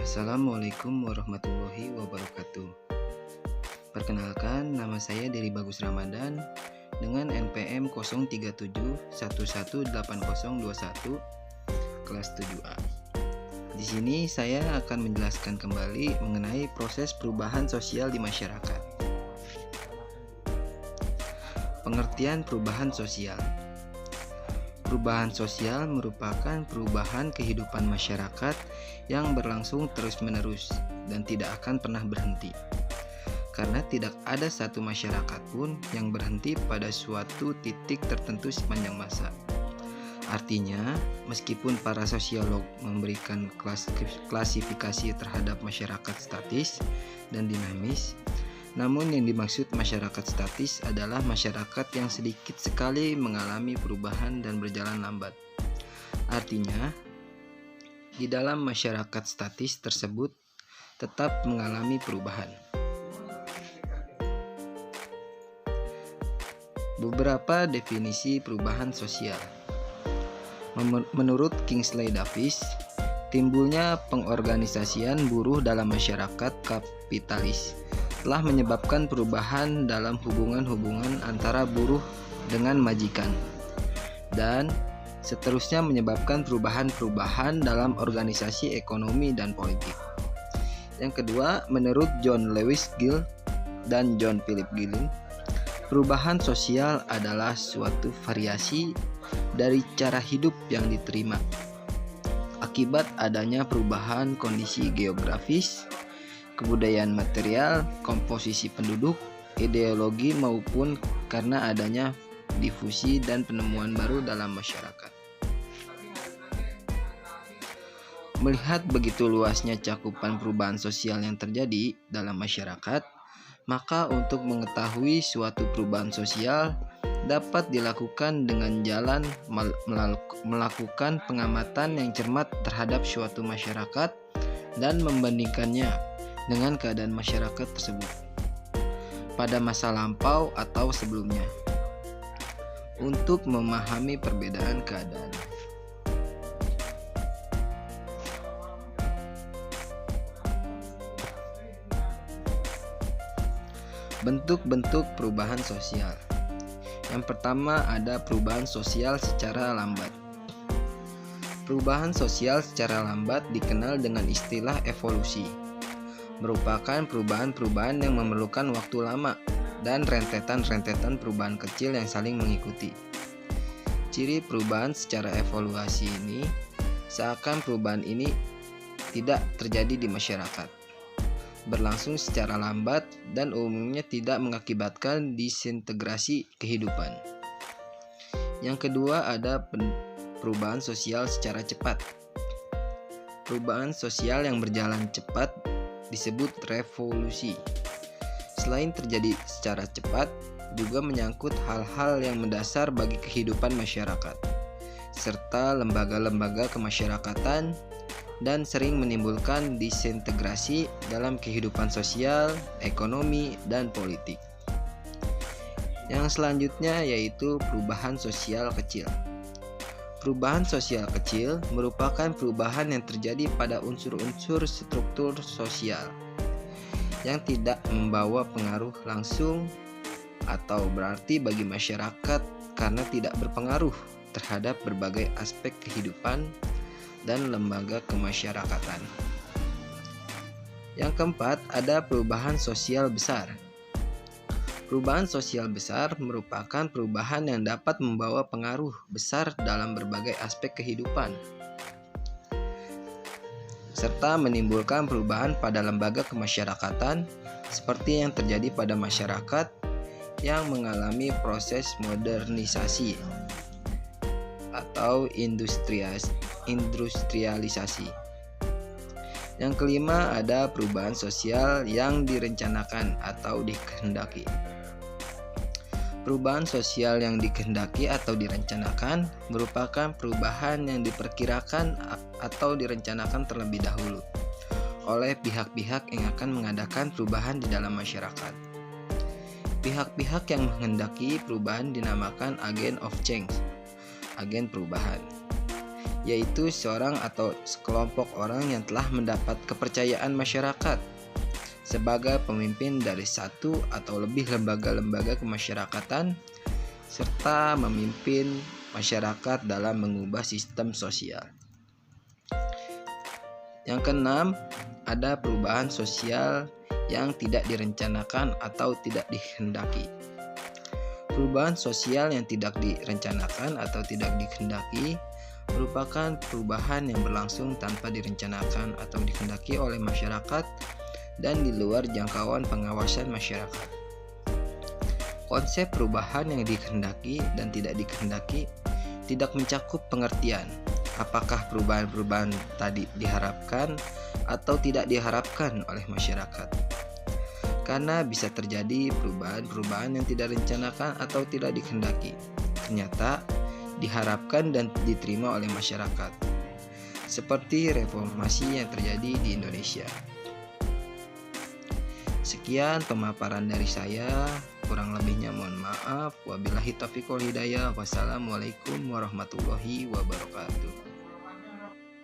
Assalamualaikum warahmatullahi wabarakatuh. Perkenalkan, nama saya Dery Bagus Ramadan dengan NPM 037118021 kelas 7A. Di sini saya akan menjelaskan kembali mengenai proses perubahan sosial di masyarakat. Pengertian perubahan sosial. Perubahan sosial merupakan perubahan kehidupan masyarakat yang berlangsung terus-menerus dan tidak akan pernah berhenti. Karena tidak ada satu masyarakat pun yang berhenti pada suatu titik tertentu sepanjang masa. Artinya, meskipun para sosiolog memberikan klasifikasi terhadap masyarakat statis dan dinamis, namun yang dimaksud masyarakat statis adalah masyarakat yang sedikit sekali mengalami perubahan dan berjalan lambat. Artinya, di dalam masyarakat statis tersebut tetap mengalami perubahan. Beberapa definisi perubahan sosial. Menurut Kingsley Davis, timbulnya pengorganisasian buruh dalam masyarakat kapitalis telah menyebabkan perubahan dalam hubungan-hubungan antara buruh dengan majikan, dan seterusnya menyebabkan perubahan-perubahan dalam organisasi ekonomi dan politik. Yang kedua, menurut John Lewis Gill dan John Philip Gillen, perubahan sosial adalah suatu variasi dari cara hidup yang diterima akibat adanya perubahan kondisi geografis, kebudayaan material, komposisi penduduk, ideologi maupun karena adanya difusi dan penemuan baru dalam masyarakat. Melihat begitu luasnya cakupan perubahan sosial yang terjadi dalam masyarakat, maka untuk mengetahui suatu perubahan sosial dapat dilakukan dengan jalan melakukan pengamatan yang cermat terhadap suatu masyarakat dan membandingkannya dengan keadaan masyarakat tersebut pada masa lampau atau sebelumnya untuk memahami perbedaan keadaan. Bentuk-bentuk perubahan sosial. Yang pertama ada perubahan sosial secara lambat. Perubahan sosial secara lambat dikenal dengan istilah evolusi. Merupakan perubahan-perubahan yang memerlukan waktu lama dan rentetan-rentetan perubahan kecil yang saling mengikuti. Ciri perubahan secara evolusi ini seakan perubahan ini tidak terjadi di masyarakat, berlangsung secara lambat dan umumnya tidak mengakibatkan disintegrasi kehidupan. Yang kedua ada perubahan sosial secara cepat. Perubahan sosial yang berjalan cepat disebut revolusi. Selain terjadi secara cepat, juga menyangkut hal-hal yang mendasar bagi kehidupan masyarakat, serta lembaga-lembaga kemasyarakatan, dan sering menimbulkan disintegrasi dalam kehidupan sosial, ekonomi, dan politik. Yang selanjutnya yaitu perubahan sosial kecil. Perubahan sosial kecil merupakan perubahan yang terjadi pada unsur-unsur struktur sosial yang tidak membawa pengaruh langsung atau berarti bagi masyarakat karena tidak berpengaruh terhadap berbagai aspek kehidupan dan lembaga kemasyarakatan. Yang keempat, ada perubahan sosial besar. Perubahan sosial besar merupakan perubahan yang dapat membawa pengaruh besar dalam berbagai aspek kehidupan, serta menimbulkan perubahan pada lembaga kemasyarakatan seperti yang terjadi pada masyarakat yang mengalami proses modernisasi atau industrialisasi. Yang kelima ada perubahan sosial yang direncanakan atau dikehendaki. Perubahan sosial yang dikehendaki atau direncanakan merupakan perubahan yang diperkirakan atau direncanakan terlebih dahulu oleh pihak-pihak yang akan mengadakan perubahan di dalam masyarakat. Pihak-pihak yang menghendaki perubahan dinamakan agent of change, agen perubahan. yaitu seorang atau sekelompok orang yang telah mendapat kepercayaan masyarakat sebagai pemimpin dari satu atau lebih lembaga-lembaga kemasyarakatan, serta memimpin masyarakat dalam mengubah sistem sosial. Yang keenam, ada perubahan sosial yang tidak direncanakan atau tidak dikehendaki. Perubahan sosial yang tidak direncanakan atau tidak dikehendaki merupakan perubahan yang berlangsung tanpa direncanakan atau dikehendaki oleh masyarakat dan di luar jangkauan pengawasan masyarakat. Konsep perubahan yang dikehendaki dan tidak dikehendaki tidak mencakup pengertian apakah perubahan-perubahan tadi diharapkan atau tidak diharapkan oleh masyarakat. Karena bisa terjadi perubahan-perubahan yang tidak direncanakan atau tidak dikehendaki, ternyata diharapkan dan diterima oleh masyarakat. Seperti reformasi yang terjadi di Indonesia. Sekian pemaparan dari saya, kurang lebihnya mohon maaf. Wabillahi taufiq wal hidayah. Wassalamualaikum warahmatullahi wabarakatuh.